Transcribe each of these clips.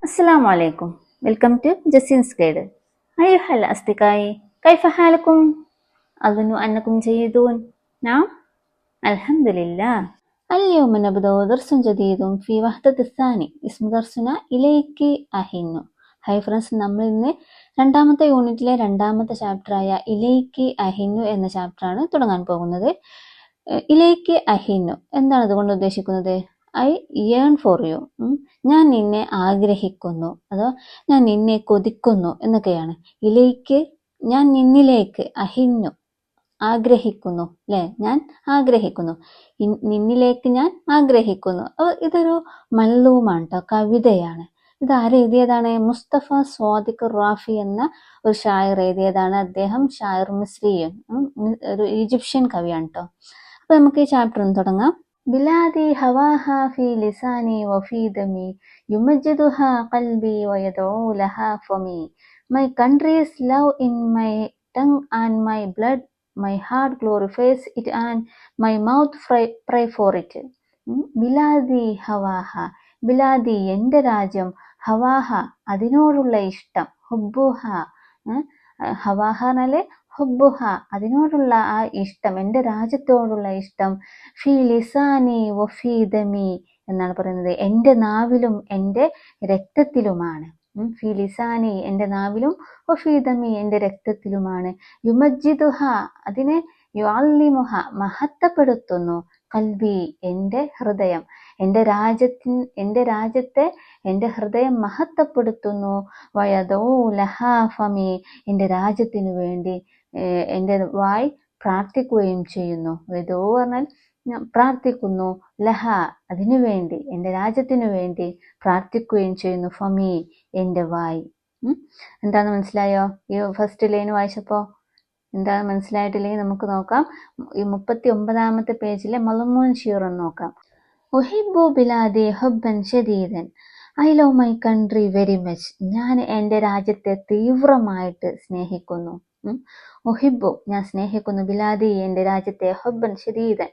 السلام عليكم. Welcome to Jacin's Guide. أيها الأصدقاء، كيف حالكم؟ أظن أنكم جيدون. نعم، الحمد لله. اليوم نبدأ درس جديد في وحدة الثاني. اسم درسنا إليك أهين. Hi friends, നമ്മൾ ഇന്ന് രണ്ടാമത്തെ യൂണിറ്റിലെ രണ്ടാമത്തെ ചാപ്റ്ററായ ഇലൈക്ക് അഹിന്നു എന്ന ചാപ്റ്ററാണ് തുടങ്ങാൻ പോകുന്നത്. ഇലൈക്ക് അഹിന്നു എന്താണ് അതുകൊണ്ട് ഉദ്ദേശിക്കുന്നത്? ഐ യേൺ ഫോർ യു, ഞാൻ നിന്നെ ആഗ്രഹിക്കുന്നു, അതോ ഞാൻ നിന്നെ കൊതിക്കുന്നു എന്നൊക്കെയാണ്. ഇലൈക്ക് ഞാൻ നിന്നിലേക്ക്, അഹിന്നു ആഗ്രഹിക്കുന്നു, അല്ലെ? ഞാൻ ആഗ്രഹിക്കുന്നു, നിന്നിലേക്ക് ഞാൻ ആഗ്രഹിക്കുന്നു. ഇതൊരു മല്ലൂമാണ് കേട്ടോ, കവിതയാണ്. ഇത് ആരെഴുതിയതാണ്? മുസ്തഫ സ്വാദിഖ് റാഫി എന്ന ഒരു ഷായർ എഴുതിയതാണ്. അദ്ദേഹം ഷായർ മിസ്രിയൻ, ഒരു ഈജിപ്ഷ്യൻ കവിയാണ് കേട്ടോ. അപ്പൊ നമുക്ക് ഈ ചാപ്റ്റർ ഒന്ന് തുടങ്ങാം. ബിലാദി ഹവാഹ ഫി ലിസാനി വഫി ദമി യുമജ്ജിദുഹ ഖൽബി വയദഊ ലഹാ ഫമി my country's love in my tongue and my blood my heart glorifies it and my mouth pray for it. ബിലാദി ഹവാഹ, ബിലാദി എൻ്റെ രാജ്യം, ഹവാഹ അതിനോടുള്ള ഇഷ്ടം, ഹുബ്ബുഹ ഹവാഹ എന്നാല് ഹുബ്ബുഹ അതിനോടുള്ള ആ ഇഷ്ടം, എൻ്റെ രാജ്യത്തോടുള്ള ഇഷ്ടം, ഫി ലിസാനി വഫി ദമി എന്നാണ് പറയുന്നത്, എൻ്റെ നാവിലും എൻ്റെ രക്തത്തിലുമാണ്. ഫി ലിസാനി എൻ്റെ നാവിലും വഫി ദമി എൻ്റെ രക്തത്തിലുമാണ്. യുമജ്ജിദുഹ അതിനെ യുഅല്ലിമുഹ മഹത്വപ്പെടുത്തുന്നു, കൽബി എൻ്റെ ഹൃദയം, എൻ്റെ രാജ്യത്തെ എൻ്റെ ഹൃദയം മഹത്വപ്പെടുത്തുന്നു. വയദഊ ലഹാ ഫമി എൻ്റെ രാജ്യത്തിനു വേണ്ടി എൻ്റെ വായ് പ്രാർത്ഥിക്കുകയും ചെയ്യുന്നു. വയദഊ പറഞ്ഞാൽ പ്രാർത്ഥിക്കുന്നു, ലഹ അതിനു വേണ്ടി, എൻ്റെ രാജ്യത്തിനു വേണ്ടി പ്രാർത്ഥിക്കുകയും ചെയ്യുന്നു, ഫമി എൻ്റെ വായ്. എന്താന്ന് മനസ്സിലായോ? ഈ ഫസ്റ്റ് ലൈൻ വായിച്ചപ്പോ എന്താണ് മനസ്സിലായിട്ടില്ലെങ്കിൽ നമുക്ക് നോക്കാം. ഈ 39ാമത്തെ പേജിലെ മളമൂൻ ഷീർ ഒന്ന് നോക്കാം. ഉഹിബ്ബു ബിലാദി ഹുബ്ബൻ ശദീദൻ, I love my country very much, ഞാൻ എൻ്റെ രാജ്യത്തെ തീവ്രമായിട്ട് സ്നേഹിക്കുന്നു. ഉഹിബ്ബു ഞാൻ സ്നേഹിക്കുന്നു, ബിലാദി എൻ്റെ രാജ്യത്തെ, ഹുബ്ബൻ ശദീദൻ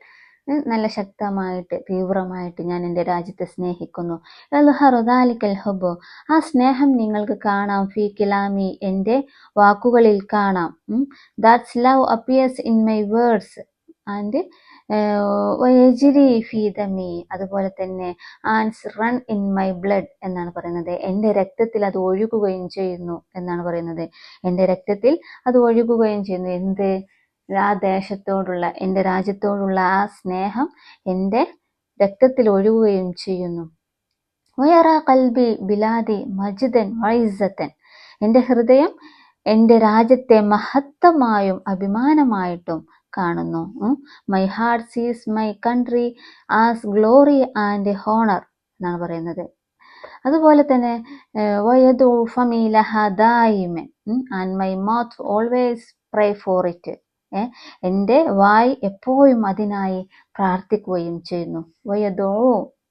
നല്ല ശക്തമായിട്ട് തീവ്രമായിട്ട് ഞാൻ എൻ്റെ രാജ്യത്തെ സ്നേഹിക്കുന്നു. യദ്ഹറു ദാലിക്കൽ ഹുബ്ബു ആ സ്നേഹം നിങ്ങൾക്ക് കാണാം, ഫീ കിലാമി എൻ്റെ വാക്കുകളിൽ കാണാം. That's love appears in my words and വയജ്രി ഫീ ദമി അതുപോലെ തന്നെ and run in my blood എന്നാണ് പറയുന്നത്. എൻ്റെ രക്തത്തിൽ അത് ഒഴുകുകയും ചെയ്യുന്നു എന്നാണ് പറയുന്നത്. എൻ്റെ രക്തത്തിൽ അത് ഒഴുകുകയും ചെയ്യുന്നു. എന്ത്? ആ ദേശത്തോടുള്ള, എൻ്റെ രാജ്യത്തോടുള്ള ആ സ്നേഹം എൻ്റെ രക്തത്തിൽ ഒഴുകുകയും ചെയ്യുന്നു. വയറ കൽബി ബിലാദി മജ്ദൻ വഇസ്സത്തൻ എൻ്റെ ഹൃദയം എൻ്റെ രാജ്യത്തെ മഹത്തമായും അഭിമാനമായിട്ടും കാണുന്നു. My heart sees my country as glory and honour എന്നാണ് പറയുന്നത്. അതുപോലെ തന്നെ വയദു ഫമി ലഹ ദായിമൻ and my mouth always pray for it എൻ്റെ വായ് എപ്പോഴും അതിനായി പ്രാർത്ഥിക്കുകയും ചെയ്യുന്നു. വയദു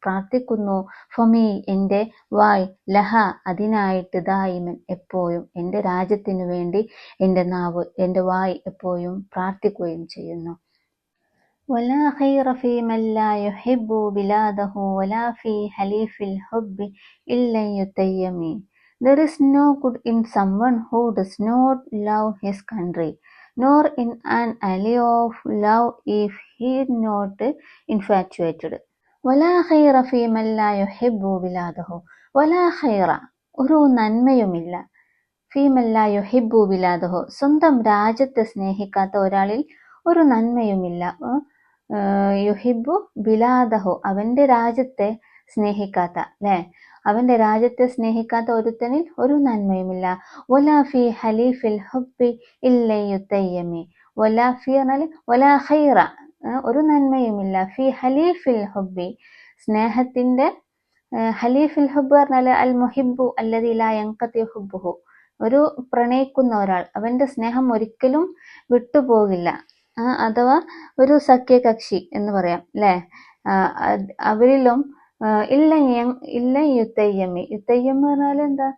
പ്രാർത്ഥിക്കുന്നു, ഫമി എൻ്റെ വായ്, ലഹ അതിനായിട്ട്, ദായിമൻ എപ്പോഴും, എൻ്റെ രാജ്യത്തിനു വേണ്ടി എൻ്റെ നാവ്, എൻ്റെ വായ് എപ്പോഴും പ്രാർത്ഥിക്കുകയും ചെയ്യുന്നു. വലാ ഖൈറ ഫീ മൻ ലാ യുഹിബ്ബു ബിലാദഹു വലാ ഫീ ഹലീഫിൽ ഹുബ്ബി ഇല്ലൻ യുതയ്യമി. There is no good in someone who does not love his country, nor in an ally of love if he is not infatuated. വലാ ഖൈറ ഫീ മൻ ലാ യുഹിബ്ബു ബിലാദഹു വലാ ഖൈറ ഒരു നന്മയുമില്ല, ഫീ മൻ ലാ യുഹിബ്ബു ബിലാദഹു സ്വന്തം രാജ്യത്തെ സ്നേഹിക്കാത്ത ഒരാളിൽ ഒരു നന്മയുമില്ല. യുഹിബ്ബു ബിലാദഹു അവന്റെ രാജ്യത്തെ സ്നേഹിക്കാത്ത, അല്ലെ, അവന്റെ രാജ്യത്തെ സ്നേഹിക്കാത്ത ഒരുത്തനിൽ ഒരു നന്മയുമില്ല. വലാ ഫീ ഹലീഫിൽ ഹുബ്ബി ഇല്ല യുതയ്യമി വലാ ഫീ എന്നാൽ വലാ ഖൈറ ഒരു നന്മയുമില്ല. ഫി ഹലീഫിൽ ഹുബ്ബി സ്നേഹത്തിന്റെ, ഹലീഫിൽ ഹുബ്ബ് പറഞ്ഞാൽ അൽ മുഹിബ്ബു അല്ലദീ ലാ യൻഖതി ഹുബ്ബുഹു ഒരു പ്രണയിക്കുന്ന ഒരാൾ, അവന്റെ സ്നേഹം ഒരിക്കലും വിട്ടുപോകില്ല. അഥവാ ഒരു സഖ്യകക്ഷി എന്ന് പറയാം, അല്ലെ. അവരിലും ഇല്ല യുതയ്യമി, യുതയ്യമി പറഞ്ഞാൽ എന്താ?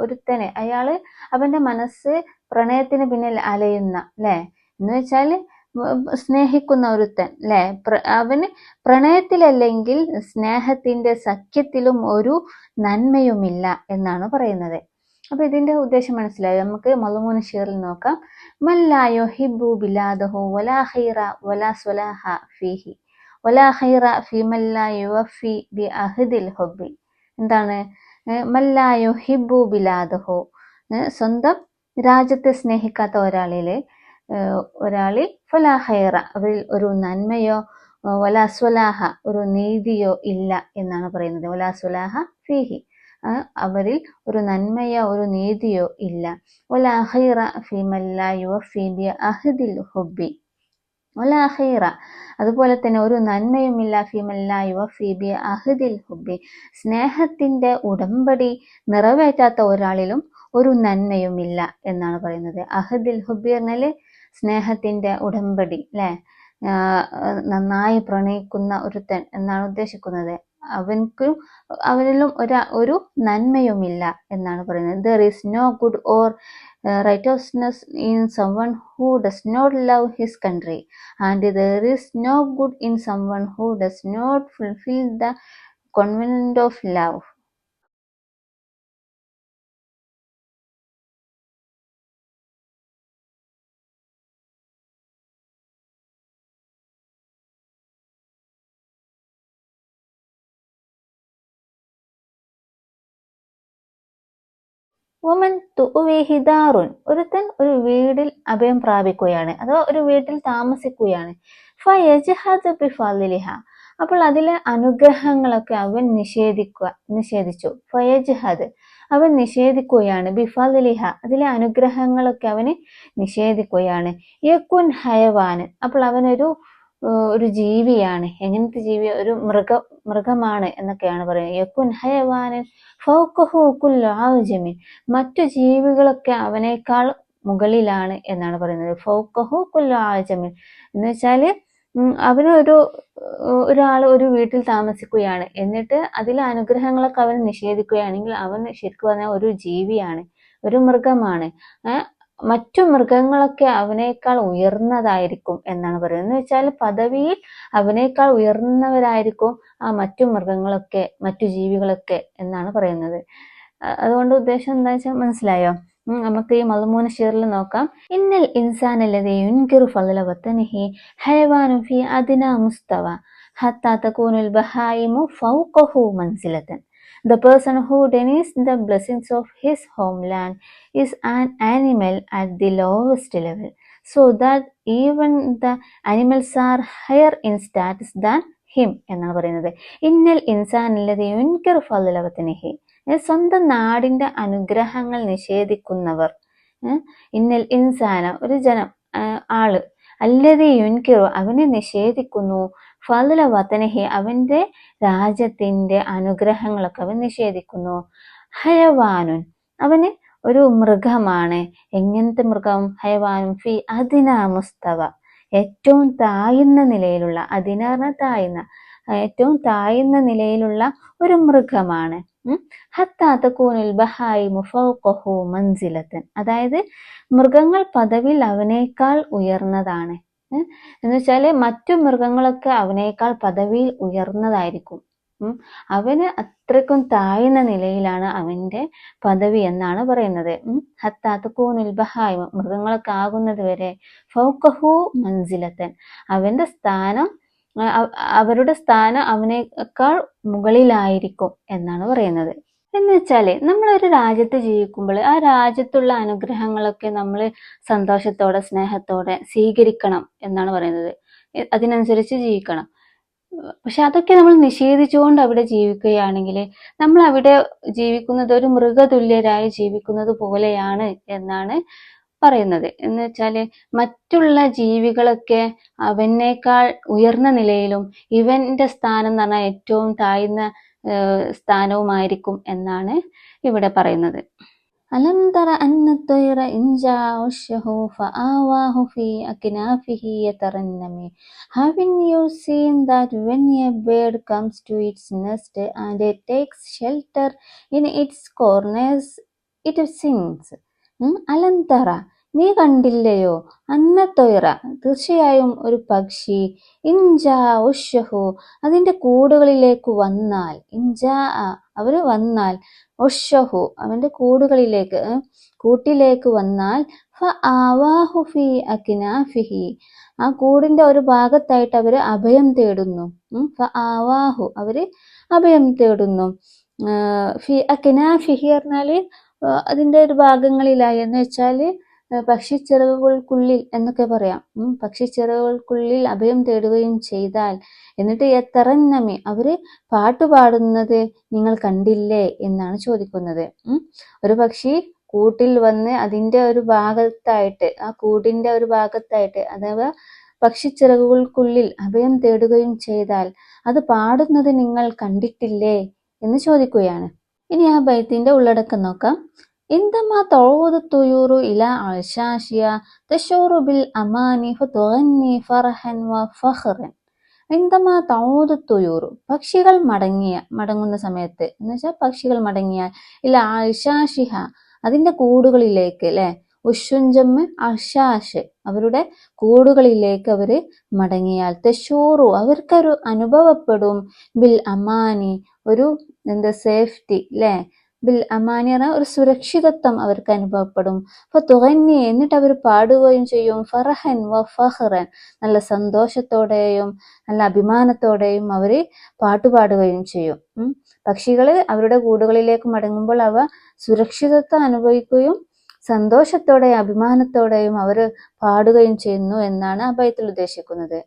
ഒരുത്തനെ, അയാള് അവന്റെ മനസ്സ് പ്രണയത്തിന് പിന്നിൽ അലയുന്ന, അല്ലെ, എന്ന് വെച്ചാൽ സ്നേഹിക്കുന്ന ഒരുത്തൻ അല്ലെ, അവന് പ്രണയത്തിലല്ലെങ്കിൽ സ്നേഹത്തിന്റെ സഖ്യത്തിലും ഒരു നന്മയുമില്ല എന്നാണ് പറയുന്നത്. അപ്പൊ ഇതിന്റെ ഉദ്ദേശം മനസ്സിലായോ? നമുക്ക് മളുമൂന ഷീറിൽ നോക്കാം. മല്ലാ യുഹിബ്ബു ബിലാദഹു വലാ ഖൈറ വലാ സ്വലാഹ ഫീഹി വലാ ഖൈറ ഫീ മല്ലാ യുവഫി ബി അഹദിൽ ഹുബ്ബി. എന്താണ്? മല്ലാ യുഹിബ്ബു ബിലാദഹു, സ്വന്തം രാജ്യത്തെ സ്നേഹിക്കാത്ത ഒരാളിൽ ഫലാ ഖൈറ, അവരിൽ ഒരു നന്മയോ വലാ സ്വലാഹ, ഒരു നീതിയോ ഇല്ല എന്നാണ് പറയുന്നത്. വലാ സ്വലാഹ ഫീഹി, അവരിൽ ഒരു നന്മയോ ഒരു നീതിയോ ഇല്ല. വലാ ഖൈറ ഫീ മല്ലാ യുവഫി ബി അഹദിൽ ഹുബ്ബി വലാ ഖൈറ, അതുപോലെ തന്നെ ഒരു നന്മയുമില്ല ഫീ മല്ലാ യുവഫി ബി അഹദിൽ ഹുബ്ബി, സ്നേഹത്തിന്റെ ഉടമ്പടി നിറവേറ്റാത്ത ഒരാളിലും ഒരു നന്മയുമില്ല എന്നാണ് പറയുന്നത്. അഹദിൽ ഹുബ്ബി പറഞ്ഞാല് സ്നേഹത്തിന്റെ ഉടമ്പടി അല്ലെ, നന്നായി പ്രണയിക്കുന്ന ഒരുത്തൻ എന്നാണ് ഉദ്ദേശിക്കുന്നത്. അവനിലും ഒരു നന്മയുമില്ല എന്നാണ് പറയുന്നത്. There is no good or righteousness in someone who does not love his country, and there is no good in someone who does not fulfill the covenant of love. വമൻ തുഅ്വീഹി ദാറുൻ, ഒരുത്തൻ ഒരു വീടിൽ അഭയം പ്രാപിക്കുകയാണ് അഥവാ ഒരു വീട്ടിൽ താമസിക്കുകയാണ്. ഫയജ്ഹദു ബിഫളിലിഹ, അപ്പോൾ അതിലെ അനുഗ്രഹങ്ങളൊക്കെ അവൻ നിഷേധിച്ചു. ഫയജ്ഹദ്, അവൻ നിഷേധിക്കുകയാണ്. ബിഫളിലിഹ, അതിലെ അനുഗ്രഹങ്ങളൊക്കെ അവന് നിഷേധിക്കുകയാണ്. യകുൻ ഹയവാനൻ, അപ്പോൾ അവനൊരു ജീവിയാണ്. എങ്ങനത്തെ ജീവി? ഒരു മൃഗമാണ് എന്നൊക്കെയാണ് പറയുന്നത്. യകുൻ ഹയവാനൻ ഫൗഖഹു കുല്ലു ആജമിൻ, മറ്റു ജീവികളൊക്കെ അവനേക്കാൾ മുകളിലാണ് എന്നാണ് പറയുന്നത്. ഫൗഖഹു കുല്ലു ആജമിൻ എന്ന് വെച്ചാല് ഒരാൾ ഒരു വീട്ടിൽ താമസിക്കുകയാണ്, എന്നിട്ട് അതിലെ അനുഗ്രഹങ്ങളൊക്കെ അവൻ നിഷേധിക്കുകയാണെങ്കിൽ അവൻ ശരിക്കും പറഞ്ഞാൽ ഒരു ജീവിയാണ്, ഒരു മൃഗമാണ്. മറ്റു മൃഗങ്ങളൊക്കെ അവനേക്കാൾ ഉയർന്നതായിരിക്കും എന്നാണ് പറയുന്നത്. എന്ന് വെച്ചാൽ പദവിയിൽ അവനേക്കാൾ ഉയർന്നവരായിരിക്കും ആ മറ്റു മൃഗങ്ങളൊക്കെ, മറ്റു ജീവികളൊക്കെ എന്നാണ് പറയുന്നത്. അതുകൊണ്ട് ഉദ്ദേശം എന്താ വെച്ചാൽ മനസ്സിലായോ? നമുക്ക് ഈ മളുമൂന ഷീറിൽ നോക്കാം. ഇന്നൽ ഇൻസാന ലദീ യുൻകിറു ഫളല വതനിഹി ഹയവാനുൻ ഫീ അദ്നാ മുസ്തവ ഹത്താ തകൂനുൽ ബഹായിമു ഫൗഖഹു മൻസിലതൻ. The person who denies the blessings of his homeland is an animal at the lowest level, so that even the animals are higher in status than him എന്നാണ് പറയുന്നത്. ഇന്നൽ ഇൻസാനല്ലദീ യുൻകിറു ഫളല വതനിഹി, സ്വന്തം നാടിന്റെ അനുഗ്രഹങ്ങൾ നിഷേധിക്കുന്നവർ. ഇന്നൽ ഇൻസാന, ഒരു ജനം, ആള്, അല്ലദീ യുൻകിറു, അവനെ നിഷേധിക്കുന്നു, ഫളല വതനിഹി, അവന്റെ രാജ്യത്തിന്റെ അനുഗ്രഹങ്ങളൊക്കെ അവൻ നിഷേധിക്കുന്നു. ഹയവാനുൻ, അവന് ഒരു മൃഗമാണ്. എങ്ങനത്തെ മൃഗം? ഹയവാനുൻ ഫി അദ്നാ മുസ്തവ, ഏറ്റവും താഴ്ന്ന നിലയിലുള്ള, ഏറ്റവും താഴ്ന്ന നിലയിലുള്ള ഒരു മൃഗമാണ്. ഹത്താ തകൂനുൽ ബഹായിമു ഫൗഖഹു മൻസിലതൻ, അതായത് മൃഗങ്ങൾ പദവിയിൽ അവനേക്കാൾ ഉയർന്നതാണ്. എന്ന് വെച്ചാല് മറ്റു മൃഗങ്ങളൊക്കെ അവനേക്കാൾ പദവിയിൽ ഉയർന്നതായിരിക്കും. അവന് അത്രയ്ക്കും താഴ്ന്ന നിലയിലാണ് അവന്റെ പദവി എന്നാണ് പറയുന്നത്. ഹത്താ തകൂനുൽ ബഹായിമു, മൃഗങ്ങളൊക്കെ ആകുന്നത് വരെ, ഫൗഖഹു മൻസിലതൻ, അവരുടെ സ്ഥാനം അവനേക്കാൾ മുകളിലായിരിക്കും എന്നാണ് പറയുന്നത്. എന്ന് വെച്ചാല് നമ്മളൊരു രാജ്യത്ത് ജീവിക്കുമ്പോൾ ആ രാജ്യത്തുള്ള അനുഗ്രഹങ്ങളൊക്കെ നമ്മൾ സന്തോഷത്തോടെ സ്നേഹത്തോടെ സ്വീകരിക്കണം എന്നാണ് പറയുന്നത്. അതിനനുസരിച്ച് ജീവിക്കണം. പക്ഷെ അതൊക്കെ നമ്മൾ നിഷേധിച്ചുകൊണ്ട് അവിടെ ജീവിക്കുകയാണെങ്കിൽ നമ്മൾ അവിടെ ജീവിക്കുന്നത് ഒരു മൃഗതുല്യരായി ജീവിക്കുന്നത് പോലെയാണ് എന്നാണ് പറയുന്നത്. എന്ന് വെച്ചാല് മറ്റുള്ള ജീവികളൊക്കെ അവനേക്കാൾ ഉയർന്ന നിലയിലും ഇവന്റെ സ്ഥാനം എന്ന് പറഞ്ഞാൽ ഏറ്റവും താഴ്ന്ന സ്ഥാനവുമായിരിക്കും എന്നാണ് ഇവിടെ പറയുന്നത്. അലം തറ അന്ന ത്വയ്റ ഇൻ ജാഅ ഉശ്ശഹു ഫആവാഹു ഫീ അക്നാഫിഹി യതറന്നമി. Haven't you seen that when a bird comes to its nest and it takes shelter in its corners, it sings? അലം തറ, നീ കണ്ടില്ലയോ, അന്നത്തൊയറ തീർച്ചയായും ഒരു പക്ഷി, ഇൻജാ ഉഷഹു അതിന്റെ കൂടുകളിലേക്ക് വന്നാൽ, ഇൻജാ അവര് വന്നാൽ, ഉഷഹു അവന്റെ കൂടുകളിലേക്ക് കൂട്ടിലേക്ക് വന്നാൽ, ഫആവാഹു ഫീ അക്നാഫിഹി ആ കൂടിന്റെ ഒരു ഭാഗത്തായിട്ട് അവര് അഭയം തേടുന്നു. ഫആവാഹു അവര് അഭയം തേടുന്നു. ഫി അക്നാഫിഹി പറഞ്ഞാല് അതിന്റെ ഒരു ഭാഗങ്ങളിലായി, എന്ന് വെച്ചാല് പക്ഷിച്ചിറകുകൾക്കുള്ളിൽ എന്നൊക്കെ പറയാം. പക്ഷിച്ചിറകുകൾക്കുള്ളിൽ അഭയം തേടുകയും ചെയ്താൽ, എന്നിട്ട് യത്തറന്നമി അവര് പാട്ടുപാടുന്നത് നിങ്ങൾ കണ്ടില്ലേ എന്നാണ് ചോദിക്കുന്നത്. ഒരു പക്ഷി കൂട്ടിൽ വന്ന് അതിന്റെ ഒരു ഭാഗത്തായിട്ട്, ആ കൂടിന്റെ ഒരു ഭാഗത്തായിട്ട് അഥവാ പക്ഷിച്ചിറകുകൾക്കുള്ളിൽ അഭയം തേടുകയും ചെയ്താൽ അത് പാടുന്നത് നിങ്ങൾ കണ്ടിട്ടില്ലേ എന്ന് ചോദിക്കുകയാണ്. ഇനി ആ ബൈത്തിന്റെ ഉള്ളടക്കം നോക്കാം. عندما تعود الطيور إلى عشاشها تشعر بالأمان فتغني فرحا وفخرا. عندما تعود الطيور പക്ഷികൾ മടങ്ങുന്ന സമയത്ത്, എന്ന് വെച്ചാൽ പക്ഷികൾ മടങ്ങിയാൽ, ഇല്ല അഷാഷിഹ അതിന്റെ കൂടുകളിലേക്ക്, അല്ലെ, ഉഷുഞ്ചമ്മ് അഷാഷ് അവരുടെ കൂടുകളിലേക്ക് അവര് മടങ്ങിയാൽ, തെഷൂറു അവർക്കൊരു അനുഭവപ്പെടും, ബിൽ അമാനി ഒരു സേഫ്റ്റി, അല്ലെ, ബിൽ അമാനി പറഞ്ഞാൽ ഒരു സുരക്ഷിതത്വം അവർക്ക് അനുഭവപ്പെടും. അപ്പൊ തുകന്നി എന്നിട്ട് അവർ പാടുകയും ചെയ്യും, ഫറഹൻ വ ഫഹ്റൻ നല്ല സന്തോഷത്തോടെയും നല്ല അഭിമാനത്തോടെയും അവര് പാട്ടുപാടുകയും ചെയ്യും. പക്ഷികള് അവരുടെ കൂടുകളിലേക്ക് മടങ്ങുമ്പോൾ അവ സുരക്ഷിതത്വം അനുഭവിക്കുകയും സന്തോഷത്തോടെയും അഭിമാനത്തോടെയും അവര് പാടുകയും ചെയ്യുന്നു എന്നാണ് ആ ബൈത്തിൽ ഉദ്ദേശിക്കുന്നത്.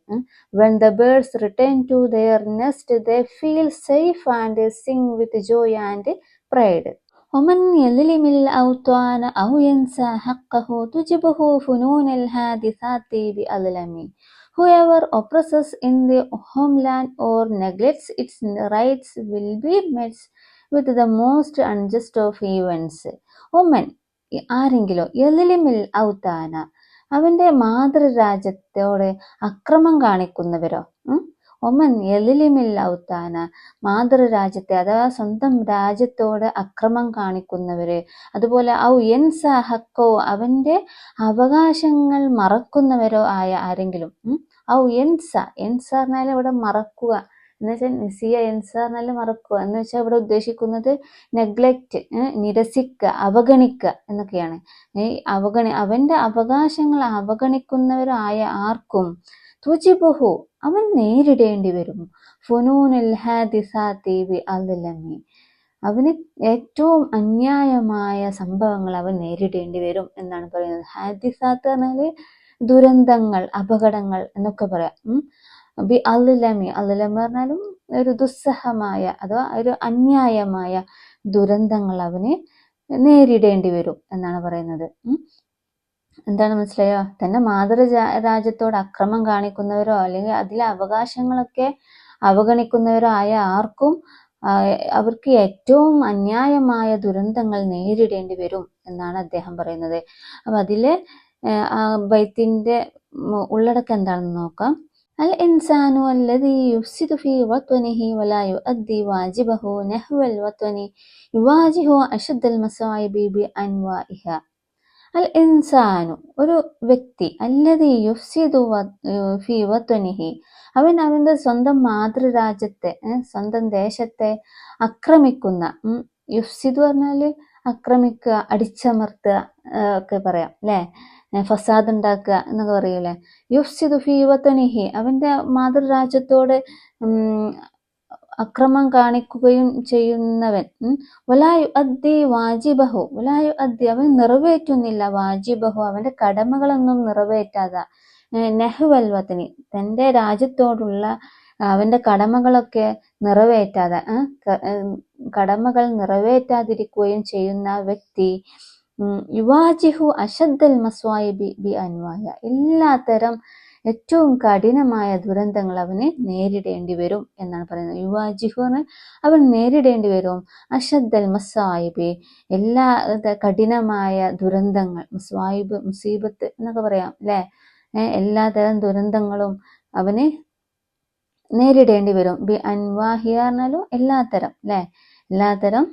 When the birds return to their nest, they feel safe and sing with joy and pride. ومن يظلم الأوطان أو ينسى حقه تجبه فنون الحادثات بأظلم. Whoever oppresses in the homeland or neglects its rights will be met with the most unjust of events. ഒമൻ ആരെങ്കിലും യലിമിൽ ഔത്താന അവന്റെ മാതൃരാജ്യത്തോട് അക്രമം കാണിക്കുന്നവരോ, ഒമൻ യലിമിൽ ഔത്താന മാതൃരാജ്യത്തെ അഥവാ സ്വന്തം രാജ്യത്തോട് അക്രമം കാണിക്കുന്നവര്, അതുപോലെ ഔ എൻസ ഹക്കോ അവന്റെ അവകാശങ്ങൾ മറക്കുന്നവരോ ആയ ആരെങ്കിലും, ഔ എൻസ പറഞ്ഞാൽ ഇവിടെ മറക്കുക എന്ന് വെച്ചാൽ നിസിയ, എൻസ പറഞ്ഞാൽ മറക്കുക എന്ന് വെച്ചാൽ ഇവിടെ ഉദ്ദേശിക്കുന്നത് നെഗ്ലക്റ്റ്, നിരസിക്കുക, അവഗണിക്കുക എന്നൊക്കെയാണ്. അവന്റെ അവകാശങ്ങൾ അവഗണിക്കുന്നവരായ ആർക്കും തുജിബുഹു അവൻ നേരിടേണ്ടി വരും, ഫുനൂനുൽ ഹാദിസാതി ബി അദ്ലമി അവന് ഏറ്റവും അന്യായമായ സംഭവങ്ങൾ അവൻ നേരിടേണ്ടി വരും എന്നാണ് പറയുന്നത്. ഹാദിസാത്ത് പറഞ്ഞാല് ദുരന്തങ്ങൾ, അപകടങ്ങൾ എന്നൊക്കെ പറയാം. ബി അദ്ലമി പറഞ്ഞാലും ഒരു ദുസ്സഹമായ അഥവാ ഒരു അന്യായമായ ദുരന്തങ്ങൾ അവന് നേരിടേണ്ടി വരും എന്നാണ് പറയുന്നത്. എന്താണ് മനസ്സിലായോ? തന്നെ മാതൃരാജ്യത്തോട് അക്രമം കാണിക്കുന്നവരോ അല്ലെങ്കിൽ അതിലെ അവകാശങ്ങളൊക്കെ അവഗണിക്കുന്നവരോ ആയ ആർക്കും അവർക്ക് ഏറ്റവും അന്യായമായ ദുരന്തങ്ങൾ നേരിടേണ്ടി വരും എന്നാണ് അദ്ദേഹം പറയുന്നത്. അപ്പൊ അതിലെ ബൈത്തിന്റെ ഉള്ളടക്കം എന്താണെന്ന് നോക്കാം. അൽ ഇൻസാനു അല്ലദീ യുഫ്സിദു ഫീ വത്നിഹി വലാ യുഅദ്ദി വാജിബഹു നഹ്വൽ വത്നി യുവാജിഹു അശദ്ദൽ മസായിബി ബി അൻവാഇഹ. അൽ ഇൻസാനു ഒരു വ്യക്തി, അല്ലദീ യുഫ്സിദു ഫീ വത്നിഹി അവൻ അവന്റെ സ്വന്തം മാതൃരാജ്യത്തെ, സ്വന്തം ദേശത്തെ ആക്രമിക്കുന്ന, യുഫ്സിദു പറഞ്ഞാല് ആക്രമിക്കുക, അടിച്ചമർത്തുക ഒക്കെ പറയാം അല്ലെ, ഫസാദ് ഉണ്ടാക്കുക എന്നൊക്കെ പറയൂലേ. യുഫ്സിദു ഫീ വത്നിഹി അവന്റെ മാതൃരാജ്യത്തോട് അക്രമം കാണിക്കുകയും ചെയ്യുന്നവൻ, വലായു അദ്ദി വാജിബഹു വലായു അദ്ദി അവൻ നിറവേറ്റുന്നില്ല, വാജിബഹു അവന്റെ കടമകളൊന്നും നിറവേറ്റാതെ, നെഹ്വൽ വത്നി തന്റെ രാജ്യത്തോടുള്ള അവന്റെ കടമകളൊക്കെ നിറവേറ്റാതെ, കടമകൾ നിറവേറ്റാതിരിക്കുകയും ചെയ്യുന്ന വ്യക്തി, യുവാജിഹു അശദ്ദൽ മസ്വായിബി ബി അൻവായ എല്ലാത്തരം ഏറ്റവും കഠിനമായ ദുരന്തങ്ങൾ അവന് നേരിടേണ്ടി വരും എന്നാണ് പറയുന്നത്. യുവാജിഹു അവൻ നേരിടേണ്ടി വരും, അശദ്ദൽ മസ്വായിബി എല്ലാ കഠിനമായ ദുരന്തങ്ങൾ, മസ്വായിബ് മുസീബത്ത് എന്നൊക്കെ പറയാം അല്ലെ, എല്ലാതരം ദുരന്തങ്ങളും അവന് നേരിടേണ്ടി വരും. ബി അൻവാഹിയ പറഞ്ഞാലും എല്ലാത്തരം അല്ലെ, എല്ലാത്തരം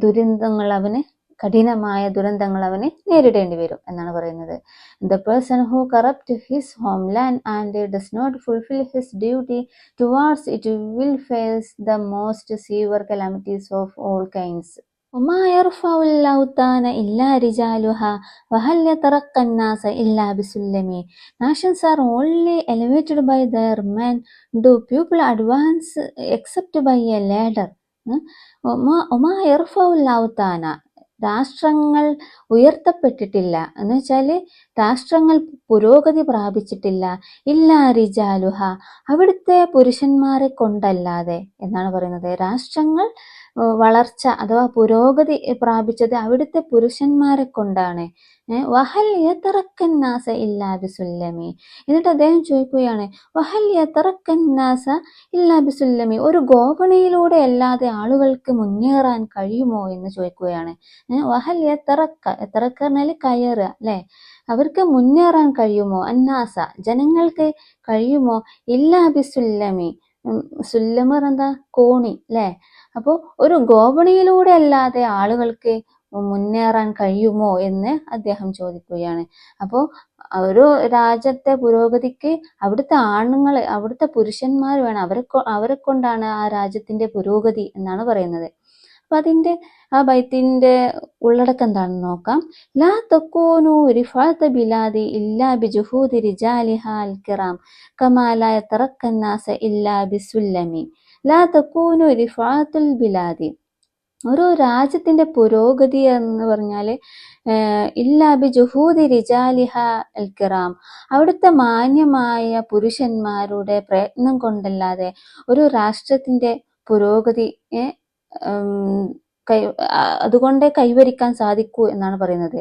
ദുരന്തങ്ങൾ അവന് കഠിനമായ ദുരന്തങ്ങൾ അവന് നേരിടേണ്ടി വരും എന്നാണ് പറയുന്നത്. The person who corrupt his homeland and does not fulfill his duty towards it will face the most severe calamities of all kinds. وما يرفع الأوطان إلا رجالها وهل يترقى الناس إلا بسلم. Nations are only elevated by their men. Do people advance except by a ladder? وما يرفع الأوطان, രാഷ്ട്രങ്ങൾ ഉയർത്തപ്പെട്ടിട്ടില്ല എന്ന് വെച്ചാൽ രാഷ്ട്രങ്ങൾ പുരോഗതി പ്രാപിച്ചിട്ടില്ല. ഇല്ലാ റിജാലുഹ, അവിടുത്തെ പുരുഷന്മാരെ കൊണ്ടല്ലാതെ എന്നാണ് പറയുന്നത്. രാഷ്ട്രങ്ങൾ വളർച്ച അഥവാ പുരോഗതി പ്രാപിച്ചത് അവിടുത്തെ പുരുഷന്മാരെ കൊണ്ടാണ്. വഹൽ യതറക്കന്നാസ ഇല്ലാ ബിസുല്ലമി, എന്നിട്ട് അദ്ദേഹം ചോദിക്കുകയാണ് വഹൽ യതറക്കന്നാസ ഇല്ലാ ബിസുല്ലമി, ഒരു ഗോവണിയിലൂടെ അല്ലാതെ ആളുകൾക്ക് മുന്നേറാൻ കഴിയുമോ എന്ന് ചോദിക്കുകയാണ്. വഹൽ യതറക്ക, യതറക്ക പറഞ്ഞാൽ കയറുക അല്ലെ, അവർക്ക് മുന്നേറാൻ കഴിയുമോ, അന്നാസ ജനങ്ങൾക്ക് കഴിയുമോ, ഇല്ലാ ബിസുല്ലമി, സുല്ലമ എന്താ കോണി അല്ലെ, അപ്പോൾ ഒരു ഗോവണിയിലൂടെ അല്ലാതെ ആളുകൾക്ക് മുന്നേറാൻ കഴിയുമോ എന്ന് അദ്ദേഹം ചോദിക്കുകയാണ്. അപ്പോൾ ഒരു രാജ്യത്തെ പുരോഗതിക്ക് അവിടുത്തെ ആണുങ്ങൾ, അവിടുത്തെ പുരുഷന്മാർ വേണം, അവരെ കൊണ്ടാണ് ആ രാജ്യത്തിന്റെ പുരോഗതി എന്നാണ് പറയുന്നത്. അപ്പൊ അതിന്റെ ആ ബൈത്തിന്റെ ഉള്ളടക്കം എന്താണെന്ന് നോക്കാം. ലാ തകൂനു റിഫഅത ബിലാദി ഇല്ലാ ബിജുഹൂദി റിജാലിഹാ അൽ കിറാം കമാ ലാ യതറക്കന്നാസ ഇല്ലാ ബിസുല്ലമി. ലാ തകൂനു റിഫഅത്തുൽ ബിലാദി, ഒരു രാജ്യത്തിന്റെ പുരോഗതി എന്ന് പറഞ്ഞാൽ ഇല്ലാ ബിജുഹൂദി റിജാലിഹ അൽ കിറാം, അവിടുത്തെ മാന്യമായ പുരുഷന്മാരുടെ പ്രയത്നം കൊണ്ടല്ലാതെ ഒരു രാഷ്ട്രത്തിന്റെ പുരോഗതി അതുകൊണ്ടേ കൈവരിക്കാൻ സാധിക്കൂ എന്നാണ് പറയുന്നത്.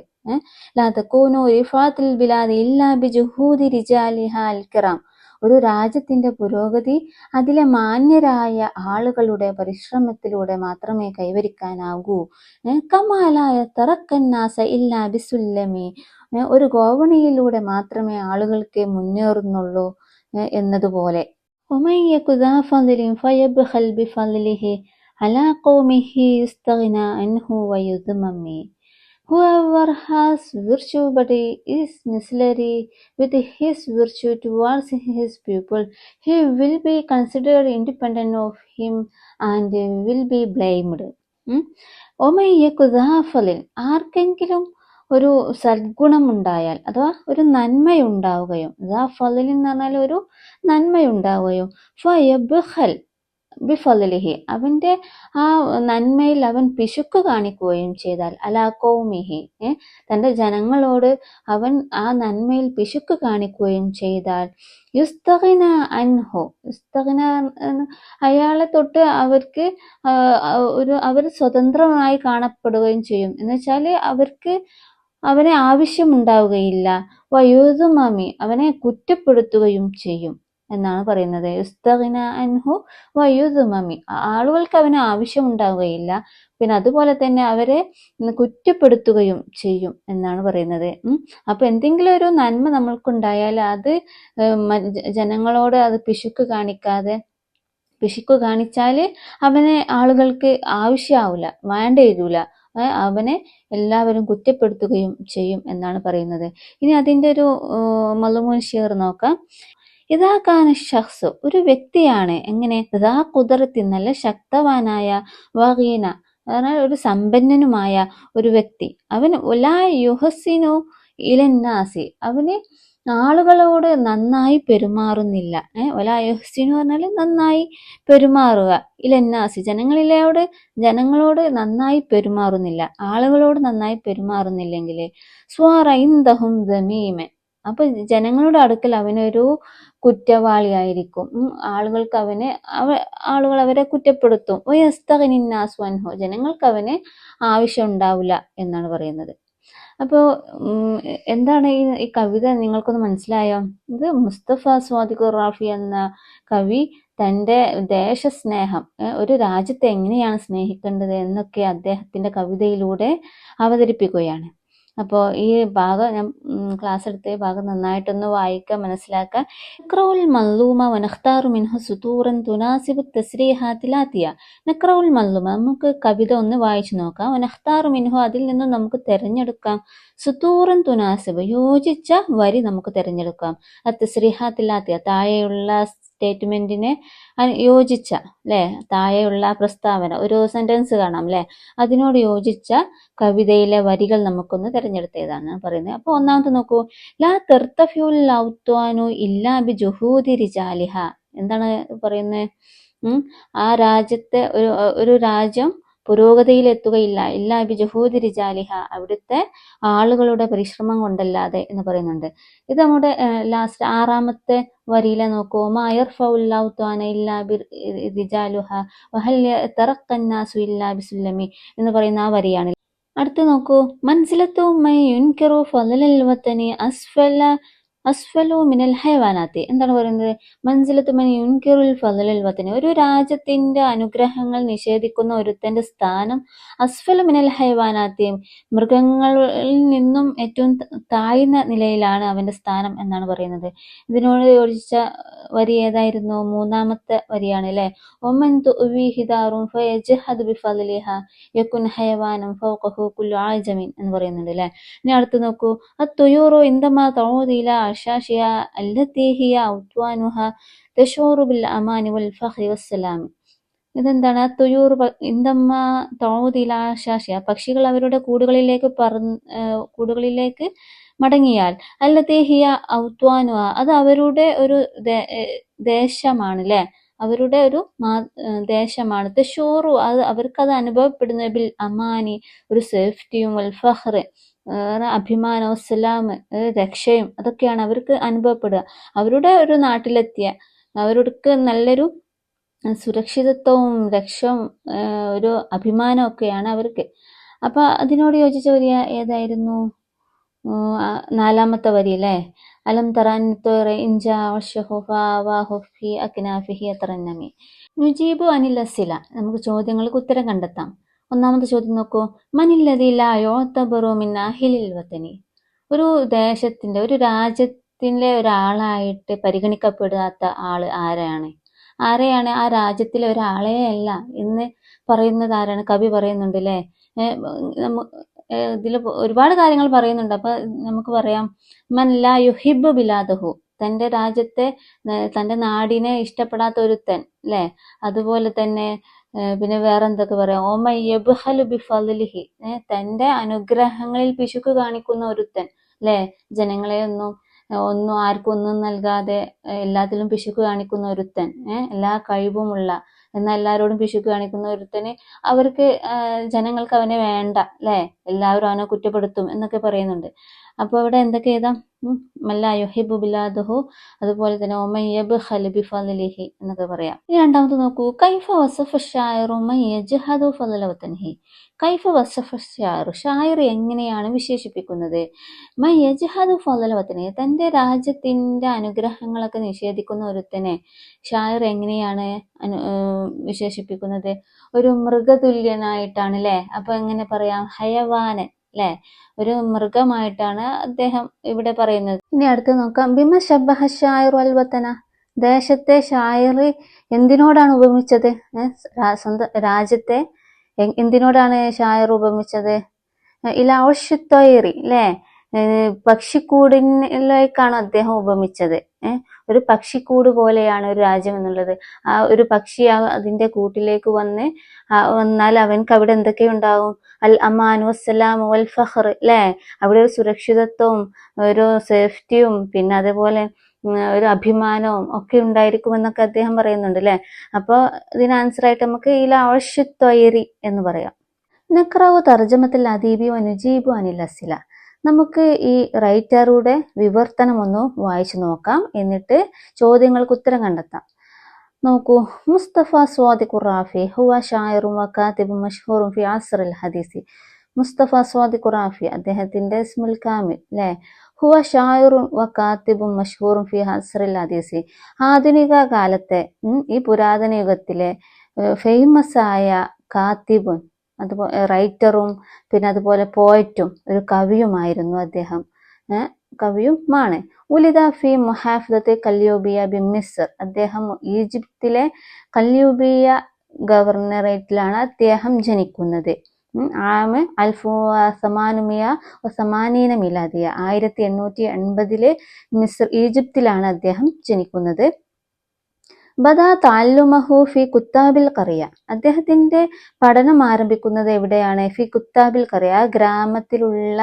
ലാ തകൂനു റിഫഅത്തുൽ ബിലാദി ഇല്ലാ ബിജുഹൂദി റിജാലിഹ അൽ കിറാം, ഒരു രാജ്യത്തിന്റെ പുരോഗതി അതിലെ മാന്യരായ ആളുകളുടെ പരിശ്രമത്തിലൂടെ മാത്രമേ കൈവരിക്കാനാകൂ. കമാലായ തറക്കന്നാസ ഇല്ലാ ബിസുല്ലമി, ഒരു ഗോവണിയിലൂടെ മാത്രമേ ആളുകൾക്ക് മുന്നേറുന്നുള്ളൂ എന്നതുപോലെ. ومن يك ذا فضل فيبخل بفضله على قومه يستغنى عنه ويذمم. Whoever has virtue but is necessary with his virtue towards his people, he will be considered independent of him and will be blamed. ഒമയ്യക്കുദാഫലിൻ, ആർക്കെങ്കിലും ഒരു സദ്ഗുണം ഉണ്ടായാൽ അഥവാ ഒരു നന്മയുണ്ടാവുകയും, ഫലിൻ എന്ന് പറഞ്ഞാൽ ഒരു നന്മയുണ്ടാവുകയും, ഫയബ്ഖൽ ബിഫലിഹി, അവന്റെ ആ നന്മയിൽ അവൻ പിശുക്ക് കാണിക്കുകയും ചെയ്താൽ, അലാ ഖൗമിഹി, തന്റെ ജനങ്ങളോട് അവൻ ആ നന്മയിൽ പിശുക്ക് കാണിക്കുകയും ചെയ്താൽ, യുസ്തഗ്ന അൻഹു, യുസ്തഗ്ന അയാളെ തൊട്ട് അവർക്ക് അവർ സ്വതന്ത്രമായി കാണപ്പെടുകയും ചെയ്യും. എന്ന് വെച്ചാൽ അവർക്ക് അവനെ ആവശ്യമുണ്ടാവുകയില്ല. വയുദുമമി, അവനെ കുറ്റപ്പെടുത്തുകയും ചെയ്യും എന്നാണ് പറയുന്നത്. യുസ്തഗ്ന അൻഹു വയുദുമമി, ആളുകൾക്ക് അവന് ആവശ്യമുണ്ടാവുകയില്ല, പിന്നെ അതുപോലെ തന്നെ അവരെ കുറ്റപ്പെടുത്തുകയും ചെയ്യും എന്നാണ് പറയുന്നത്. അപ്പൊ എന്തെങ്കിലും ഒരു നന്മ നമ്മൾക്കുണ്ടായാൽ അത് ജനങ്ങളോട് അത് പിശുക്ക് കാണിച്ചാൽ അവനെ ആളുകൾക്ക് ആവശ്യമാവില്ല, വേണ്ട വരില്ല, അവനെ എല്ലാവരും കുറ്റപ്പെടുത്തുകയും ചെയ്യും എന്നാണ് പറയുന്നത്. ഇനി അതിന്റെ ഒരു മളുമൂൻ ഷിയർ നോക്കാം. ഇതാക്കാന ഷഖ്സ്, ഒരു വ്യക്തിയാണ് എങ്ങനെ, ഇതാ കുദറത്തി, നല്ല ശക്തവാനായ, വഗീന എന്നാൽ ഒരു സമ്പന്നനുമായ ഒരു വ്യക്തി, അവൻ ഉലാ യുഹസിനു ഇലന്നാസി, അവന് ആളുകളോട് നന്നായി പെരുമാറുന്നില്ല. ഒലാ യുഹ്സിനു പറഞ്ഞാൽ നന്നായി പെരുമാറുക, ഇലന്നാസി ജനങ്ങളോട് നന്നായി പെരുമാറുന്നില്ല, ആളുകളോട് നന്നായി പെരുമാറുന്നില്ലെങ്കിൽ, സ്വാറൈന്ദഹും ദമീമൻ, അപ്പൊ ജനങ്ങളുടെ അടുക്കൽ അവനൊരു കുറ്റവാളിയായിരിക്കും. ആളുകൾ അവരെ കുറ്റപ്പെടുത്തും. വയസ്തഗ്നിന്നാസു അൻഹു, ജനങ്ങൾക്ക് അവന് ആവശ്യം ഉണ്ടാവില്ല എന്നാണ് പറയുന്നത്. അപ്പോൾ എന്താണ് ഈ കവിത നിങ്ങൾക്കൊന്ന് മനസ്സിലായോ? ഇത് മുസ്തഫ സ്വാദിഖുർ റാഫി എന്ന കവി തൻ്റെ ദേശസ്നേഹം, ഒരു രാജ്യത്തെ എങ്ങനെയാണ് സ്നേഹിക്കേണ്ടത് എന്നൊക്കെ അദ്ദേഹത്തിന്റെ കവിതയിലൂടെ അവതരിപ്പിക്കുകയാണ്. അപ്പോൾ ഈ ഭാഗം ഞാൻ ക്ലാസ് എടുത്ത ഭാഗം നന്നായിട്ടൊന്ന് വായിക്കുക, മനസ്സിലാക്കുക. നക്റഉൽ മൽലൂമ വനഖ്താറു മിൻഹു സുതൂറൻ തുനാസിബു തസ്രീഹാത്തിൽ ആത്തിയ. നക്റഉൽ മൽലൂമ, നമുക്ക് കവിത ഒന്ന് വായിച്ചു നോക്കാം. വനഖ്താറു മിൻഹു, അതിൽ നിന്നും നമുക്ക് തിരഞ്ഞെടുക്കാം. സുതൂറൻ തുനാസിബ്, യോജിച്ച വരി നമുക്ക് തിരഞ്ഞെടുക്കാം. തസ്രീഹാത്തിൽ ആത്തിയ, താഴെയുള്ള സ്റ്റേറ്റ്മെന്റിനെ യോജിച്ച, അല്ലെ, താഴെയുള്ള പ്രസ്താവന, ഒരു സെന്റൻസ് കാണാം അല്ലെ, അതിനോട് യോജിച്ച കവിതയിലെ വരികൾ നമുക്കൊന്ന് തിരഞ്ഞെടുത്തേതാണ് പറയുന്നത്. അപ്പൊ ഒന്നാമത്തെ നോക്കൂ, ലാ തെർത്തഫ്യുൽ ഔത്വാനു ഇല്ലാ ബി ജുഹൂദി റിജാലിഹ. എന്താണ് പറയുന്നത്? ആ രാജ്യത്തെ ഒരു രാജ്യം പുരോഗതിയിലെത്തുകയില്ല, ഇല്ലാ ബി ജുഹൂദി റിജാലിഹ, അവിടുത്തെ ആളുകളുടെ പരിശ്രമം കൊണ്ടല്ലാതെ എന്ന് പറയുന്നുണ്ട്. ഇത് നമ്മുടെ ലാസ്റ്റ് 6ാമത്തെ വരിയിലെ നോക്കൂ, മാ യർഫഉൽ ഔത്വാന ഇല്ലാ ബി റിജാലുഹ വഹൽ യതറഖന്നാസു ഇല്ലാ ബിസുല്ലമി എന്ന് പറയുന്ന ആ വരിയാണ്. അടുത്ത് നോക്കൂ, മൻസിലത്തു മൻ യുൻകിറു ഫളലൽ വതനി അസ്ഫലു മിനൽ ഹൈവാനാത്തി. എന്താണ് പറയുന്നത്? മൻസിലത്തു മൻ യുൻകിറുൽ ഫളലൽ വതനി, ഒരു രാജ്യത്തിന്റെ അനുഗ്രഹങ്ങൾ നിഷേധിക്കുന്ന ഒരുത്തന്റെ സ്ഥാനം അസ്ഫലു മിനൽ ഹൈവാനാത്തി, മൃഗങ്ങളിൽ നിന്നും ഏറ്റവും താഴ്ന്ന നിലയിലാണ് അവന്റെ സ്ഥാനം എന്നാണ് പറയുന്നത്. ഇതിനോട് യോജിച്ച വരി ഏതായിരുന്നു? 3ാമത്തെ വരിയാണ് അല്ലെ. ഒമൻ തുഅ്വീഹി ദാറുൻ ഫയജ്ഹദു ബിഫളലിഹ യകുൻ ഹയവാനം ഫൗഖഹു കുല്ലു ആജമിൻ എന്ന് പറയുന്നുണ്ട് അല്ലെ. ഇനി അടുത്ത് നോക്കൂ, അത്തുയൂറു ഇൻദമാ തഊദു ഇലാ അശാശിയ അല്ലത്തി ഹിയ ഔത്വാനുഹ തശൂറു ബിൽ അമാനി വൽ ഫഖ്രി വസ്സലാം. ഇതെന്താണ്? തുയൂർ ഇൻദമാ തഊദു ഇലാ അശാശിയ, പക്ഷികൾ അവരുടെ കൂടുകളിലേക്ക് മടങ്ങിയാൽ, അല്ലത്തി ഹിയ ഔത്വാനുഹ, അത് അവരുടെ ഒരു ദേശമാണ് അല്ലെ, അവരുടെ ഒരു ദേശമാണ്. തശൂറു, അത് അവർക്കത് അനുഭവപ്പെടുന്ന ബിൽ അമാനി, ഒരു സേഫ്റ്റിയും, വൽ ഫഖ്റ്, അഭിമാനവും, സലാം, രക്ഷയും, അതൊക്കെയാണ് അവർക്ക് അനുഭവപ്പെടുക. അവരുടെ ഒരു നാട്ടിലെത്തിയ അവർക്ക് നല്ലൊരു സുരക്ഷിതത്വവും രക്ഷയും ഒരു അഭിമാനവും ഒക്കെയാണ് അവർക്ക്. അപ്പൊ അതിനോട് യോജിച്ച വരി ഏതായിരുന്നു? 4ാമത്തെ വരി അല്ലേ. അലം തറാനിത്തോറെ ഇൻജാ ഫി അക്നാഫിഹി തറന്നമി. നുജീബു അനിൽ അസില, നമുക്ക് ചോദ്യങ്ങൾക്ക് ഉത്തരം കണ്ടെത്താം. ഒന്നാമത്തെ ചോദ്യം നോക്കൂ, മനില്ലദി ലാ യുഅ്തബറു മിൻ അഹ്ലിൽ വതനി. ഒരു ദേശത്തിന്റെ, ഒരു രാജ്യത്തിന്റെ ഒരാളായിട്ട് പരിഗണിക്കപ്പെടാത്ത ആള് ആരെയാണ്? ആ രാജ്യത്തിലെ ഒരാളെ അല്ല എന്ന് പറയുന്നത് ആരാണ്? കവി പറയുന്നുണ്ട് അല്ലെ. ഇതിൽ ഒരുപാട് കാര്യങ്ങൾ പറയുന്നുണ്ട്. അപ്പൊ നമുക്ക് പറയാം, മൻ ലാ യുഹിബ്ബു ബിലാദഹു, തന്റെ രാജ്യത്തെ, തന്റെ നാടിനെ ഇഷ്ടപ്പെടാത്ത ഒരുത്തൻ അല്ലെ. അതുപോലെ തന്നെ പിന്നെ വേറെ എന്തൊക്കെ പറയാം, ഓമൻ യബ്ഖലു ബിഫളിഹി, തന്റെ അനുഗ്രഹങ്ങളിൽ പിശുക്ക് കാണിക്കുന്ന ഒരുത്തൻ അല്ലെ. ജനങ്ങളെ ഒന്നും ആർക്കും ഒന്നും നൽകാതെ എല്ലാത്തിലും പിശുക്ക് കാണിക്കുന്ന ഒരുത്തൻ, എല്ലാ കഴിവുമുള്ള എന്നാൽ എല്ലാവരോടും പിശുക്ക് കാണിക്കുന്ന ഒരുത്തന്, അവർക്ക് ജനങ്ങൾക്ക് അവനെ വേണ്ട അല്ലെ, എല്ലാവരും അവനെ കുറ്റപ്പെടുത്തും എന്നൊക്കെ പറയുന്നുണ്ട്. അപ്പൊ ഇവിടെ എന്തൊക്കെ എഴുതാം? മല്ലാ യുഹിബ്ബു ബിലാദഹു, അതുപോലെ തന്നെ ഒമൻ യബ്ഖലു ബിഫളിഹി എന്നൊക്കെ പറയാം. ഇനി രണ്ടാമത്തെ നോക്കൂ, കൈഫ വസഫ ശായിറു മൻ യജ്ഹദു ഫളല വതനിഹി. കൈഫ വസഫ ശായിറു, ഷായിർ എങ്ങനെയാണ് വിശേഷിപ്പിക്കുന്നത്? മൻ യജ്ഹദു ഫളല വതനിഹി, തന്റെ രാജ്യത്തിന്റെ അനുഗ്രഹങ്ങളൊക്കെ നിഷേധിക്കുന്ന ഒരുത്തനെ ഷായിർ എങ്ങനെയാണ് വിശേഷിപ്പിക്കുന്നത്? ഒരു മൃഗതുല്യനായിട്ടാണ് അല്ലെ. അപ്പൊ എങ്ങനെ പറയാം? ഹയവാനൻ അല്ലെ, ഒരു മൃഗമായിട്ടാണ് അദ്ദേഹം ഇവിടെ പറയുന്നത്. ഇനി അടുത്ത് നോക്കാം, ബിമ ശബ്ബഹ ശായിറു അൽ വതന. ദേശത്തെ ഷായിർ എന്തിനോടാണ് ഉപമിച്ചത്? സ്വന്തം രാജ്യത്തെ എന്തിനോടാണ് ഷായിർ ഉപമിച്ചത്? ഇലാ ഉഷ്തൊയറി അല്ലെ, പക്ഷിക്കൂടിലേക്കാണ് അദ്ദേഹം ഉപമിച്ചത്. ഒരു പക്ഷിക്കൂട് പോലെയാണ് ഒരു രാജ്യം എന്നുള്ളത്. ആ ഒരു പക്ഷി അതിന്റെ കൂട്ടിലേക്ക് വന്നാൽ അവൻക്ക് അവിടെ എന്തൊക്കെ ഉണ്ടാവും? അൽ അമാൻ വസ്സലാം വൽ ഫഖ്ർ അല്ലെ, അവിടെ ഒരു സുരക്ഷിതത്വവും ഒരു സേഫ്റ്റിയും പിന്നെ അതേപോലെ ഒരു അഭിമാനവും ഒക്കെ ഉണ്ടായിരിക്കുമെന്നൊക്കെ അദ്ദേഹം പറയുന്നുണ്ട് അല്ലെ. അപ്പോൾ ഇതിന് ആൻസർ ആയിട്ട് നമുക്ക് ഇലാ ഉഷ്തൊയറി എന്ന് പറയാം. നഖ്റഉ തർജമത്തുൽ അദീബി വനുജീബു അനിൽ അസില. നമുക്ക് ഈ റൈറ്ററുടെ വിവർത്തനം ഒന്ന് വായിച്ചു നോക്കാം, എന്നിട്ട് ചോദ്യങ്ങൾക്ക് ഉത്തരം കണ്ടെത്താം. നോക്കൂ, മുസ്തഫ സ്വാദിഖുർ റാഫി ഹുവ ഷായിറും വകാതിബും മഷ്ഹൂറും ഫി അസ്റിൽ ഹദീസി. മുസ്തഫ സ്വാദിഖുർ റാഫി, അദ്ദേഹത്തിന്റെ ഇസ്മുൽ കാമിൽ അല്ലെ. ഹുവ ഷായിറും വകാതിബും മഷ്ഹൂറും ഫി അസ്റിൽ ഹദീസി, ആധുനിക കാലത്തെ ഈ പുരാതന യുഗത്തിലെ ഫേമസ് ആയ കാത്തിബുൻ അതുപോലെ റൈറ്ററും പിന്നെ അതുപോലെ പോയറ്റും ഒരു കവിയുമായിരുന്നു അദ്ദേഹം. കവിയുമാണ്. ഉലിദ ഫി മുഹാഫദത്തെ കല്യൂബിയ ബി മിസ്ർ. അദ്ദേഹം ഈജിപ്തിലെ കല്യൂബിയ ഗവർണറേറ്റിലാണ് അദ്ദേഹം ജനിക്കുന്നത്. ആമ് 1880 മിലാദിയ 1880 മിസ്ർ ഈജിപ്തിലാണ് അദ്ദേഹം ജനിക്കുന്നത്. ബദാ താല്ലുമഹു ഫി കുത്താബിൽ ഖറിയ. അദ്ദേഹത്തിന്റെ പഠനം ആരംഭിക്കുന്നത് എവിടെയാണ്? ഫി കുത്താബിൽ ഖറിയ, ഗ്രാമത്തിലുള്ള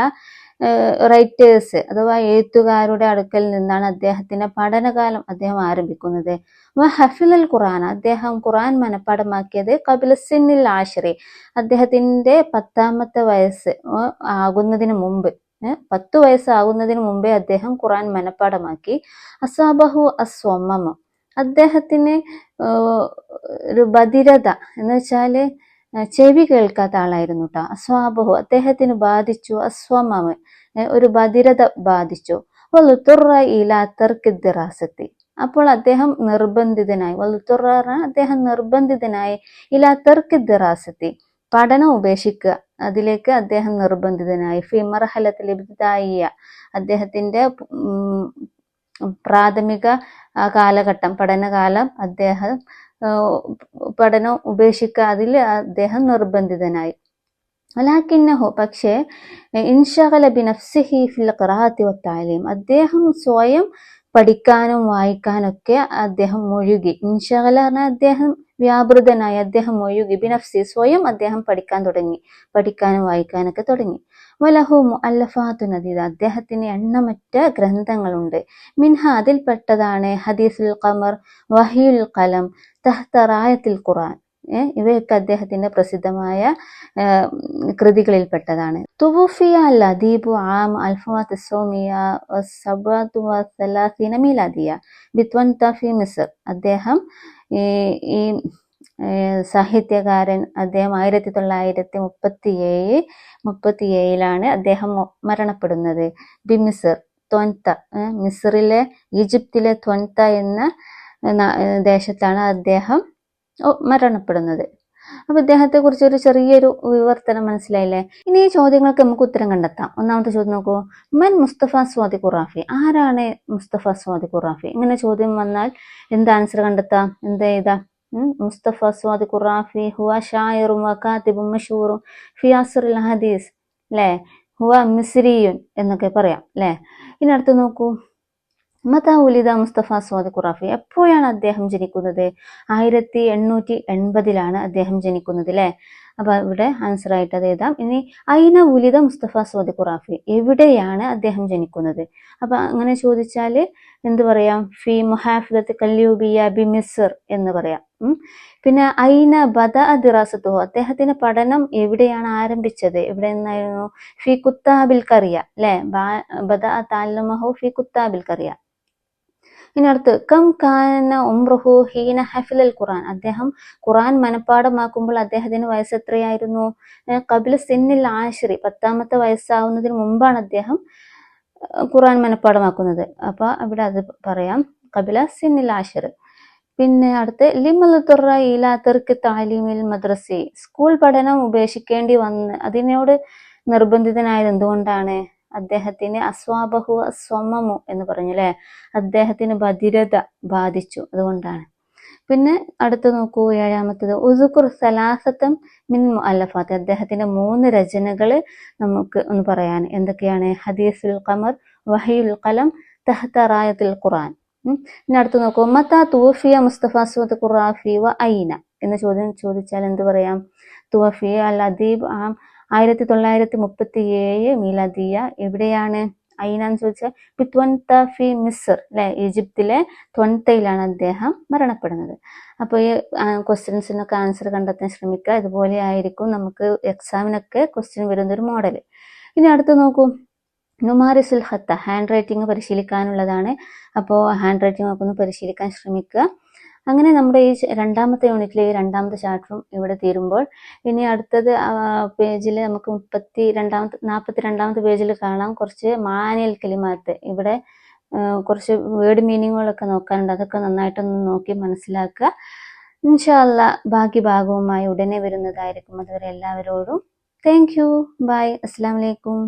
റൈറ്റേഴ്സ് അഥവാ എഴുത്തുകാരുടെ അടുക്കൽ നിന്നാണ് അദ്ദേഹത്തിന്റെ പഠനകാലം അദ്ദേഹം ആരംഭിക്കുന്നത്. ഹഫിൽ ഖുർആൻ, അദ്ദേഹം ഖുർആൻ മനപ്പാടമാക്കിയത് ഖബല സിന്നിൽ ആശിറി, അദ്ദേഹത്തിന്റെ 10ാമത്തെ വയസ്സ് ആകുന്നതിന് മുമ്പ്, 10 വയസ്സാകുന്നതിന് മുമ്പേ അദ്ദേഹം ഖുർആൻ മനപ്പാടമാക്കി. അസാബഹു അസ്വമമു, അദ്ദേഹത്തിന് ഒരു ബധിരത എന്ന് വെച്ചാല് ചെവി കേൾക്കാത്ത ആളായിരുന്നു കേട്ടോ. അസ്വാബഹു, അദ്ദേഹത്തിന് ബാധിച്ചു. അസ്വമമ്, ഒരു ബധിരത ബാധിച്ചു. അപ്പോൾ അദ്ദേഹം നിർബന്ധിതനായി. അദ്ദേഹം നിർബന്ധിതനായി. ഇലാ തർക്ക് ദിറാസത്തി, പഠനം ഉപേക്ഷിക്കുക, അതിലേക്ക് അദ്ദേഹം നിർബന്ധിതനായി. ഫി മർഹലത്തിൽ ഇബ്തിദായിയ, അദ്ദേഹത്തിന്റെ പ്രാഥമിക കാലഘട്ടം, പഠനകാലം അദ്ദേഹം പഠനം ഉപേക്ഷിക്കുക, അതിൽ അദ്ദേഹം നിർബന്ധിതനായി. വലാകിന്നഹു, പക്ഷേ ഇൻഷഗല ബിനഫ്സിഹി ഫിൽ ഖിറാഅത്തി വത്തഅലീം, അദ്ദേഹം സ്വയം പഠിക്കാനും വായിക്കാനൊക്കെ അദ്ദേഹം മുഴുകി. ഇൻഷഗല പറഞ്ഞാൽ അദ്ദേഹം വ്യാപൃതനായി, അദ്ദേഹം മുഴുകി. ബിനഫ്സി, സ്വയം അദ്ദേഹം പഠിക്കാൻ തുടങ്ങി, പഠിക്കാനും വായിക്കാനൊക്കെ തുടങ്ങി. വലഹു മുഅല്ലഫാത്തുൻ അദീദ, അദ്ദേഹത്തിന് എണ്ണമറ്റ ഗ്രന്ഥങ്ങളുണ്ട്. മിൻഹ, അതിൽപ്പെട്ടതാണ് ഹദീസുൽ ഖമർ, വഹിയുൽ ഖലം, തഹ്ത റായത്തിൽ ഖുർആൻ. ഇവയൊക്കെ അദ്ദേഹത്തിന്റെ പ്രസിദ്ധമായ കൃതികളിൽപ്പെട്ടതാണ്. തുവഫിയ അൽ അദീബു ആം 1937 മിലാദിയ ബിത്വൻത ഫി മിസ്ർ. അദ്ദേഹം ഈ സാഹിത്യകാരൻ അദ്ദേഹം 1937 അദ്ദേഹം മരണപ്പെടുന്നത്. ബി മിസ്ർ, ത്വൻത, മിസ്റിലെ ഈജിപ്തിലെ ത്വൻത എന്ന ദേശത്താണ് അദ്ദേഹം മരണപ്പെടുന്നത്. അപ്പൊ ഇദ്ദേഹത്തെ കുറിച്ച് ഒരു ചെറിയൊരു വിവർത്തനം മനസ്സിലായില്ലേ? ഇനി ഈ ചോദ്യങ്ങൾക്ക് നമുക്ക് ഉത്തരം കണ്ടെത്താം. ഒന്നാമത്തെ ചോദ്യം നോക്കൂ, മൻ മുസ്തഫ സ്വാദിഖ് ഖുറാഫി, ആരാണ് മുസ്തഫ സ്വാദിഖ് ഖുറാഫി? ഇങ്ങനെ ചോദ്യം വന്നാൽ എന്ത് ആൻസർ കണ്ടെത്താം? എന്ത് എഴുതാം? മുസ്തഫ സ്വാദിഖ് ഖുറാഫി ഹുവ ഷായിറും വകാതിബും മശൂറും ഫി അസ്റിൽ ഹദീസ്, അല്ലേ? ഹുവ മിസ്രിയുൻ എന്നൊക്കെ പറയാം, അല്ലേ? ഇനി അടുത്ത് നോക്കൂ, മതാ ഉലിദ മുസ്തഫ സ്വാദിഖ് ഖുറാഫി, എപ്പോഴാണ് അദ്ദേഹം ജനിക്കുന്നത്? 1880 അദ്ദേഹം ജനിക്കുന്നത്, അല്ലേ? അപ്പൊ ഇവിടെ ആൻസർ ആയിട്ട് അത് എഴുതാം. ഇനി ഐന ഉലിദ മുസ്തഫ സ്വാദിഖ് ഖുറാഫി, എവിടെയാണ് അദ്ദേഹം ജനിക്കുന്നത്? അപ്പൊ അങ്ങനെ ചോദിച്ചാല് എന്ത് പറയാം? ഫി മുഹാഫദത്ത് കല്യൂബിയ ബി മിസ്ർ എന്ന് പറയാം. പിന്നെ ഐന ബദഅ ദിറാസത്തുഹു, അദ്ദേഹത്തിന്റെ പഠനം എവിടെയാണ് ആരംഭിച്ചത്? എവിടെ നിന്നായിരുന്നു? ഫി കുത്താബിൽ ഖറിയ, അല്ലെ? ബദഅ തഅല്ലുമഹു ഫി കുത്താബിൽ ഖറിയ. ഇനി അടുത്ത് കം കാന ഉംറുഹു ഹീന ഹഫിലൽ ഖുർആൻ, അദ്ദേഹം ഖുർആൻ മനപ്പാടമാക്കുമ്പോൾ അദ്ദേഹത്തിന് വയസ്സ് എത്രയായിരുന്നു? ഖബല സിന്നിൽ ആശിറി, 10ാമത്തെ വയസ്സാവുന്നതിന് മുമ്പാണ് അദ്ദേഹം ഖുർആൻ മനപ്പാടമാക്കുന്നത്. അപ്പൊ അവിടെ അത് പറയാം, ഖബല സിന്നിൽ ആശിർ. പിന്നെ അടുത്ത് ലിമൽതുറ ഇലാ തർക്ക് താലീമിൽ മദ്രസി, സ്കൂൾ പഠനം ഉപേക്ഷിക്കേണ്ടി വന്ന് അതിനോട് നിർബന്ധിതനായത് എന്തുകൊണ്ടാണ്? അദ്ദേഹത്തിന് അസ്വാബഹു അസ്വമമു എന്ന് പറഞ്ഞു, അല്ലെ? അദ്ദേഹത്തിന് ബധിരത ബാധിച്ചു, അതുകൊണ്ടാണ്. പിന്നെ അടുത്ത് നോക്കൂ, 7ാമത്തത് ഉസുഖുർ സലാസത്തം മിൻ മുഅല്ലഫാത്ത്, അദ്ദേഹത്തിന്റെ 3 രചനകൾ നമുക്ക് ഒന്ന് പറയാൻ. എന്തൊക്കെയാണ്? ഹദീസുൽ ഖമർ, വഹിയുൽ ഖലം, തഹ്ത റായത്തിൽ ഖുർആൻ. ഇനി അടുത്ത് നോക്കൂ, മതാ തുവഫിയ മുസ്തഫ സ്വാദിഖ് ഖുറാഫി വ ഐന എന്ന ചോദ്യം ചോദിച്ചാൽ എന്ത് പറയാം? തുവഫിയ അൽ അദീബ് 1937 മീലാദിയ, എവിടെയാണ്? ഐന എന്ന് ചോദിച്ചാൽ ബിത്വൻത ഫി മിസ്ർ, അല്ലെ? ഈജിപ്തിലെ ത്വൻതയിലാണ് അദ്ദേഹം മരണപ്പെടുന്നത്. അപ്പോൾ ഈ ക്വസ്റ്റ്യൻസിനൊക്കെ ആൻസർ കണ്ടെത്താൻ ശ്രമിക്കുക. ഇതുപോലെ ആയിരിക്കും നമുക്ക് എക്സാമിനൊക്കെ ക്വസ്റ്റ്യൻ വരുന്നൊരു മോഡൽ. ഇനി അടുത്ത് നോക്കൂ, നുമാരിസുൽ ഖത്ത, ഹാൻഡ് റൈറ്റിംഗ് പരിശീലിക്കാനുള്ളതാണ്. അപ്പോൾ ഹാൻഡ് റൈറ്റിംഗ് ഒക്കെ ഒന്ന് പരിശീലിക്കാൻ ശ്രമിക്കുക. അങ്ങനെ നമ്മുടെ ഈ 2ാമത്തെ യൂണിറ്റിലെ 2ാമത്തെ ചാപ്റ്ററും ഇവിടെ തീരുമ്പോൾ ഇനി അടുത്തത് പേജിൽ നമുക്ക് 42ാമത്തെ പേജിൽ കാണാം കുറച്ച് മാനിയൽ കലിമാത്ത്. ഇവിടെ കുറച്ച് വേർഡ് മീനിങ്ങുകളൊക്കെ നോക്കാനുണ്ട്. അതൊക്കെ നന്നായിട്ടൊന്ന് നോക്കി മനസ്സിലാക്കുക. ഇൻഷാ അല്ലാ ബാക്കി ഭാഗവുമായി ഉടനെ വരുന്നതായിരിക്കും. അതുവരെ എല്ലാവരോടും താങ്ക് യു. ബൈ. അസ്സലാമു അലൈക്കും.